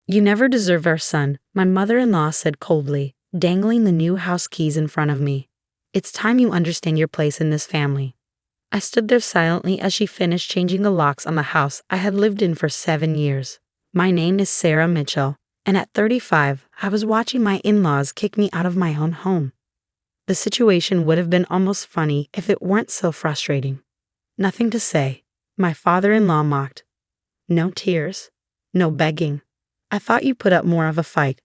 "You never deserved our son," my mother-in-law said coldly, dangling the new house keys in front of me. "It's time you understand your place in this family." I stood there silently as she finished changing the locks on the house I had lived in for 7 years. My name is Sarah Mitchell, and at 35, I was watching my in-laws kick me out of my own home. The situation would have been almost funny if it weren't so frustrating. "Nothing to say," my father-in-law mocked. "No tears. No begging. I thought you put up more of a fight."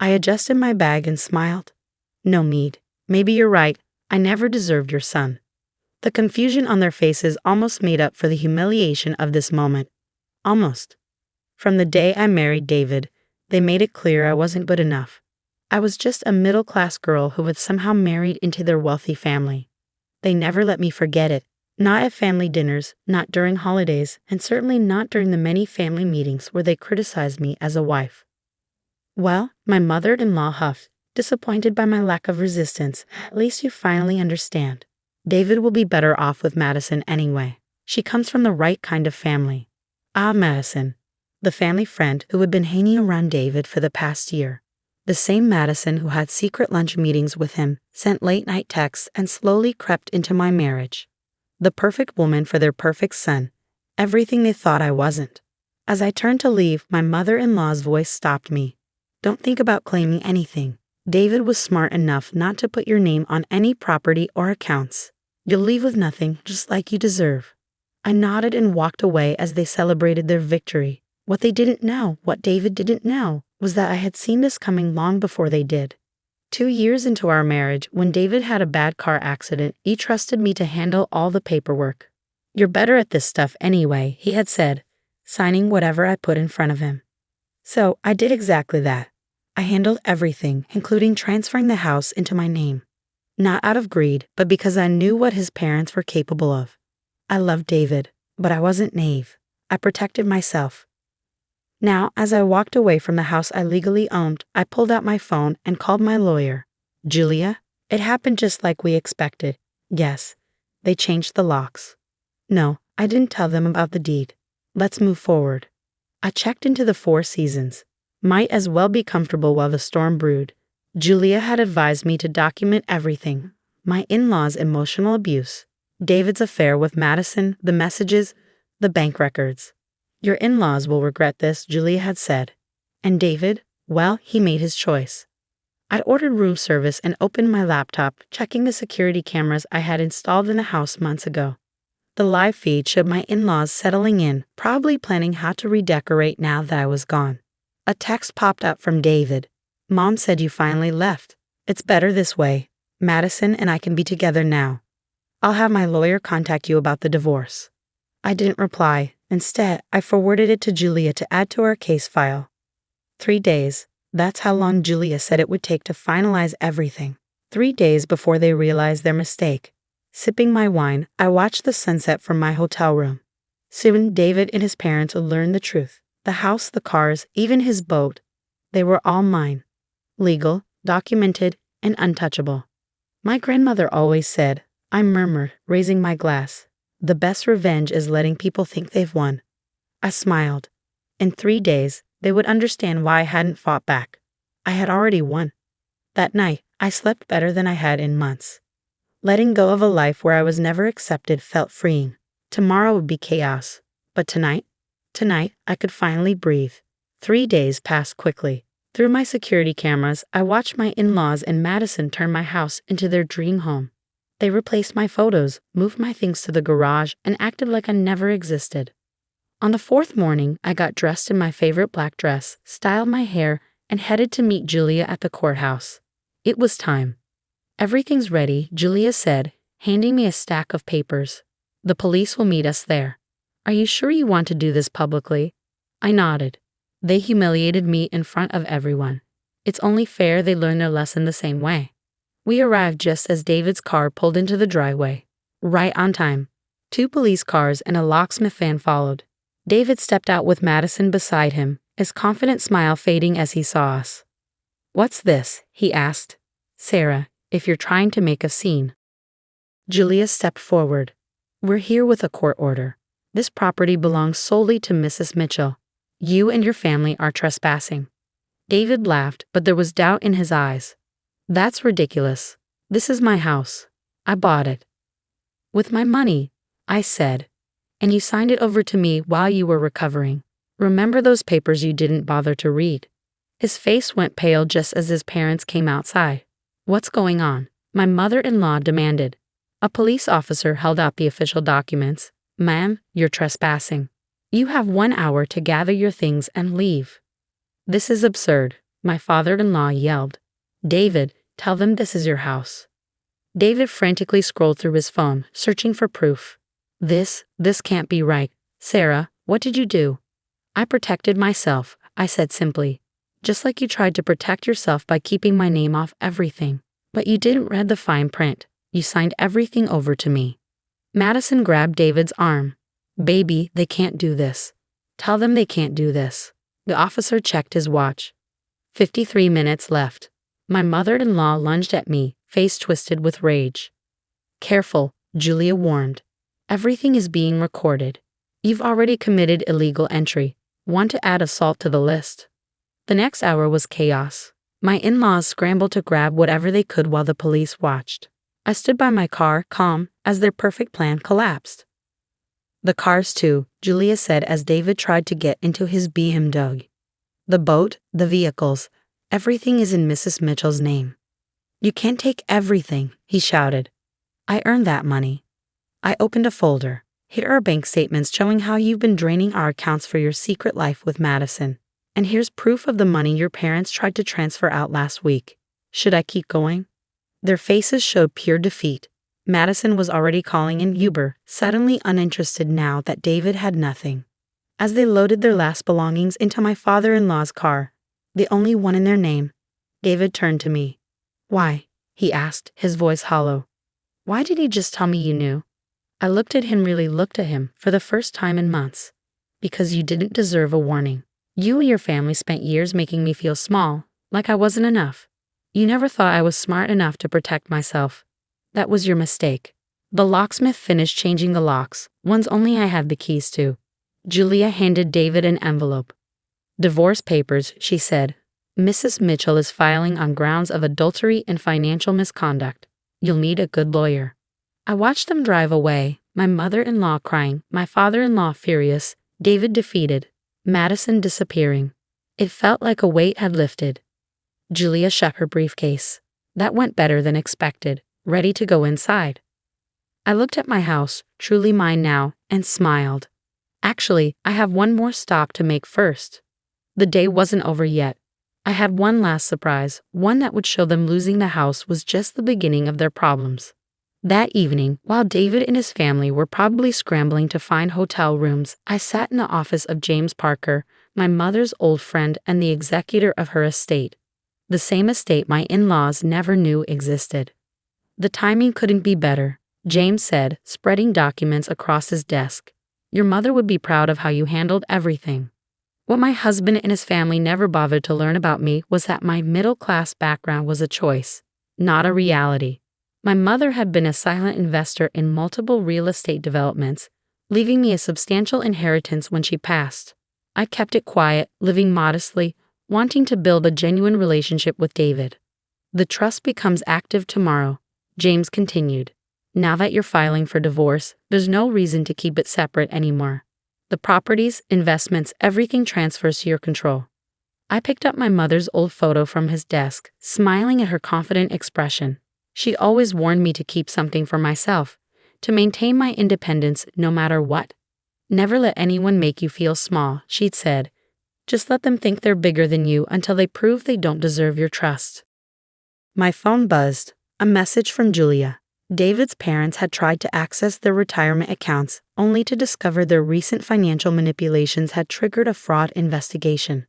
I adjusted my bag and smiled. "No need. Maybe you're right. I never deserved your son." The confusion on their faces almost made up for the humiliation of this moment. Almost. From the day I married David, they made it clear I wasn't good enough. I was just a middle-class girl who had somehow married into their wealthy family. They never let me forget it. Not at family dinners, not during holidays, and certainly not during the many family meetings where they criticized me as a wife. "Well," my mother-in-law huffed, disappointed by my lack of resistance, "at least you finally understand. David will be better off with Madison anyway. She comes from the right kind of family." Ah, Madison. The family friend who had been hanging around David for the past year. The same Madison who had secret lunch meetings with him, sent late-night texts, and slowly crept into my marriage. The perfect woman for their perfect son. Everything they thought I wasn't. As I turned to leave, my mother-in-law's voice stopped me. "Don't think about claiming anything. David was smart enough not to put your name on any property or accounts. You'll leave with nothing, just like you deserve." I nodded and walked away as they celebrated their victory. What they didn't know, what David didn't know, was that I had seen this coming long before they did. 2 years into our marriage, when David had a bad car accident, he trusted me to handle all the paperwork. "You're better at this stuff anyway," he had said, signing whatever I put in front of him. So I did exactly that. I handled everything, including transferring the house into my name. Not out of greed, but because I knew what his parents were capable of. I loved David, but I wasn't naive. I protected myself. Now, as I walked away from the house I legally owned, I pulled out my phone and called my lawyer. "Julia, it happened just like we expected. Yes, they changed the locks. No, I didn't tell them about the deed. Let's move forward." I checked into the Four Seasons. Might as well be comfortable while the storm brewed. Julia had advised me to document everything. My in-laws' emotional abuse, David's affair with Madison, the messages, the bank records. "Your in-laws will regret this," Julia had said. And David, well, he made his choice. I'd ordered room service and opened my laptop, checking the security cameras I had installed in the house months ago. The live feed showed my in-laws settling in, probably planning how to redecorate now that I was gone. A text popped up from David. "Mom said you finally left. It's better this way. Madison and I can be together now. I'll have my lawyer contact you about the divorce." I didn't reply. Instead, I forwarded it to Julia to add to our case file. 3 days. That's how long Julia said it would take to finalize everything. 3 days before they realized their mistake. Sipping my wine, I watched the sunset from my hotel room. Soon, David and his parents would learn the truth. The house, the cars, even his boat. They were all mine. Legal, documented, and untouchable. My grandmother always said, I murmured, raising my glass, "The best revenge is letting people think they've won." I smiled. In 3 days, they would understand why I hadn't fought back. I had already won. That night, I slept better than I had in months. Letting go of a life where I was never accepted felt freeing. Tomorrow would be chaos. But tonight, I could finally breathe. 3 days passed quickly. Through my security cameras, I watched my in-laws and Madison turn my house into their dream home. They replaced my photos, moved my things to the garage, and acted like I never existed. On the 4th morning, I got dressed in my favorite black dress, styled my hair, and headed to meet Julia at the courthouse. It was time. "Everything's ready," Julia said, handing me a stack of papers. "The police will meet us there. Are you sure you want to do this publicly?" I nodded. They humiliated me in front of everyone. It's only fair they learn their lesson the same way. We arrived just as David's car pulled into the driveway. Right on time. 2 police cars and a locksmith van followed. David stepped out with Madison beside him, his confident smile fading as he saw us. "What's this?" he asked. "Sarah, if you're trying to make a scene." Julia stepped forward. "We're here with a court order. This property belongs solely to Mrs. Mitchell. You and your family are trespassing. David laughed, but there was doubt in his eyes. That's ridiculous. This is my house. I bought it. With my money, I said. And you signed it over to me while you were recovering. Remember those papers you didn't bother to read? His face went pale just as his parents came outside. What's going on? My mother-in-law demanded. A police officer held out the official documents. Ma'am, you're trespassing. You have 1 hour to gather your things and leave. This is absurd, my father-in-law yelled. David, tell them this is your house. David frantically scrolled through his phone, searching for proof. This can't be right. Sarah, what did you do? I protected myself, I said simply. Just like you tried to protect yourself by keeping my name off everything. But you didn't read the fine print. You signed everything over to me. Madison grabbed David's arm. Baby, they can't do this. Tell them they can't do this. The officer checked his watch. 53 minutes left. My mother-in-law lunged at me, face twisted with rage. Careful, Julia warned. Everything is being recorded. You've already committed illegal entry. Want to add assault to the list? The next hour was chaos. My in-laws scrambled to grab whatever they could while the police watched. I stood by my car, calm, as their perfect plan collapsed. The cars too, Julia said as David tried to get into his BMW. The boat, the vehicles, everything is in Mrs. Mitchell's name. You can't take everything, he shouted. I earned that money. I opened a folder. Here are bank statements showing how you've been draining our accounts for your secret life with Madison. And here's proof of the money your parents tried to transfer out last week. Should I keep going? Their faces showed pure defeat. Madison was already calling in Uber, suddenly uninterested now that David had nothing. As they loaded their last belongings into my father-in-law's car, the only one in their name, David turned to me. Why? He asked, his voice hollow. Why did he just tell me you knew? I looked at him for the first time in months. Because you didn't deserve a warning. You and your family spent years making me feel small, like I wasn't enough. You never thought I was smart enough to protect myself. That was your mistake. The locksmith finished changing the locks, ones only I had the keys to. Julia handed David an envelope. Divorce papers, she said. Mrs. Mitchell is filing on grounds of adultery and financial misconduct. You'll need a good lawyer. I watched them drive away, my mother-in-law crying, my father-in-law furious, David defeated, Madison disappearing. It felt like a weight had lifted. Julia shut her briefcase. That went better than expected, ready to go inside. I looked at my house, truly mine now, and smiled. Actually, I have one more stop to make first. The day wasn't over yet. I had one last surprise, one that would show them losing the house was just the beginning of their problems. That evening, while David and his family were probably scrambling to find hotel rooms, I sat in the office of James Parker, my mother's old friend and the executor of her estate. The same estate my in-laws never knew existed. The timing couldn't be better, James said, spreading documents across his desk. Your mother would be proud of how you handled everything. What my husband and his family never bothered to learn about me was that my middle-class background was a choice, not a reality. My mother had been a silent investor in multiple real estate developments, leaving me a substantial inheritance when she passed. I kept it quiet, living modestly, wanting to build a genuine relationship with David. The trust becomes active tomorrow, James continued. Now that you're filing for divorce, there's no reason to keep it separate anymore. The properties, investments, everything transfers to your control. I picked up my mother's old photo from his desk, smiling at her confident expression. She always warned me to keep something for myself, to maintain my independence no matter what. Never let anyone make you feel small, she'd said. Just let them think they're bigger than you until they prove they don't deserve your trust. My phone buzzed. A message from Julia. David's parents had tried to access their retirement accounts, only to discover their recent financial manipulations had triggered a fraud investigation.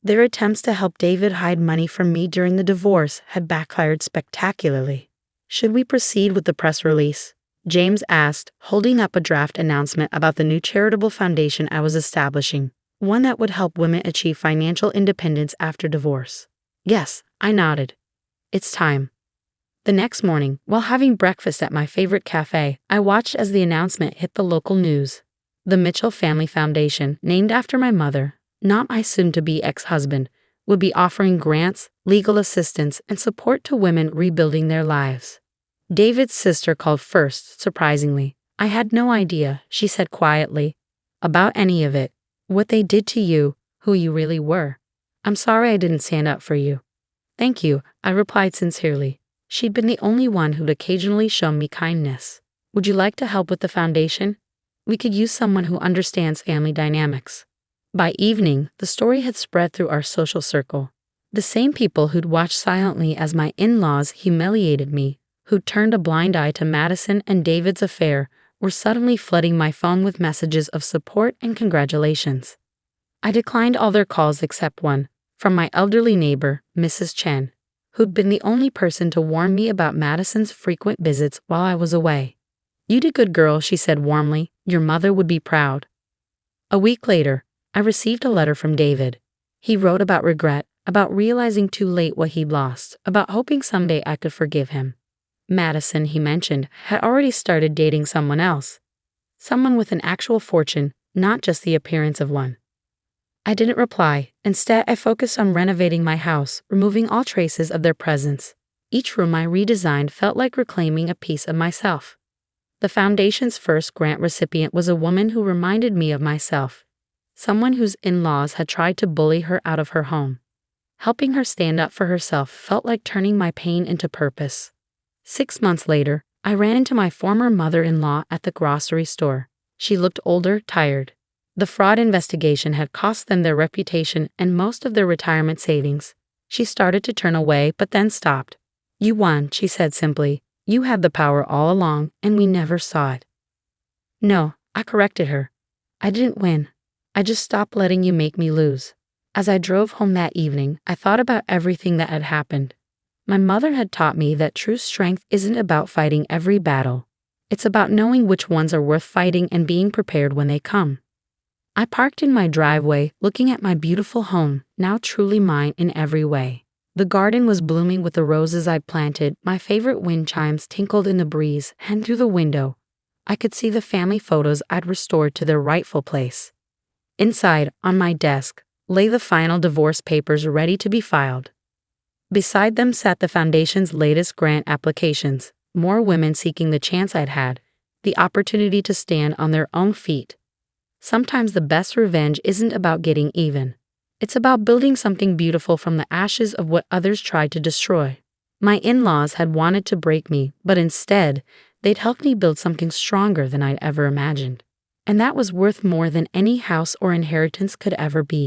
Their attempts to help David hide money from me during the divorce had backfired spectacularly. Should we proceed with the press release? James asked, holding up a draft announcement about the new charitable foundation I was establishing, one that would help women achieve financial independence after divorce. Yes, I nodded. It's time. The next morning, while having breakfast at my favorite cafe, I watched as the announcement hit the local news. The Mitchell Family Foundation, named after my mother, not my soon-to-be ex-husband, would be offering grants, legal assistance, and support to women rebuilding their lives. David's sister called first, surprisingly. I had no idea, she said quietly, about any of it, what they did to you, who you really were. I'm sorry I didn't stand up for you. Thank you, I replied sincerely. She'd been the only one who'd occasionally shown me kindness. Would you like to help with the foundation? We could use someone who understands family dynamics. By evening, the story had spread through our social circle. The same people who'd watched silently as my in-laws humiliated me, who'd turned a blind eye to Madison and David's affair, were suddenly flooding my phone with messages of support and congratulations. I declined all their calls except one, from my elderly neighbor, Mrs. Chen, who'd been the only person to warn me about Madison's frequent visits while I was away. You did good, girl, she said warmly. Your mother would be proud. A week later, I received a letter from David. He wrote about regret, about realizing too late what he'd lost, about hoping someday I could forgive him. Madison, he mentioned, had already started dating someone else. Someone with an actual fortune, not just the appearance of one. I didn't reply. Instead, I focused on renovating my house, removing all traces of their presence. Each room I redesigned felt like reclaiming a piece of myself. The foundation's first grant recipient was a woman who reminded me of myself, someone whose in-laws had tried to bully her out of her home. Helping her stand up for herself felt like turning my pain into purpose. 6 months later, I ran into my former mother-in-law at the grocery store. She looked older, tired. The fraud investigation had cost them their reputation and most of their retirement savings. She started to turn away but then stopped. You won, she said simply. You had the power all along, and we never saw it. No, I corrected her. I didn't win. I just stopped letting you make me lose. As I drove home that evening, I thought about everything that had happened. My mother had taught me that true strength isn't about fighting every battle. It's about knowing which ones are worth fighting and being prepared when they come. I parked in my driveway, looking at my beautiful home, now truly mine in every way. The garden was blooming with the roses I'd planted, my favorite wind chimes tinkled in the breeze, and through the window, I could see the family photos I'd restored to their rightful place. Inside, on my desk, lay the final divorce papers ready to be filed. Beside them sat the foundation's latest grant applications, more women seeking the chance I'd had, the opportunity to stand on their own feet. Sometimes the best revenge isn't about getting even. It's about building something beautiful from the ashes of what others tried to destroy. My in-laws had wanted to break me, but instead, they'd helped me build something stronger than I'd ever imagined. And that was worth more than any house or inheritance could ever be.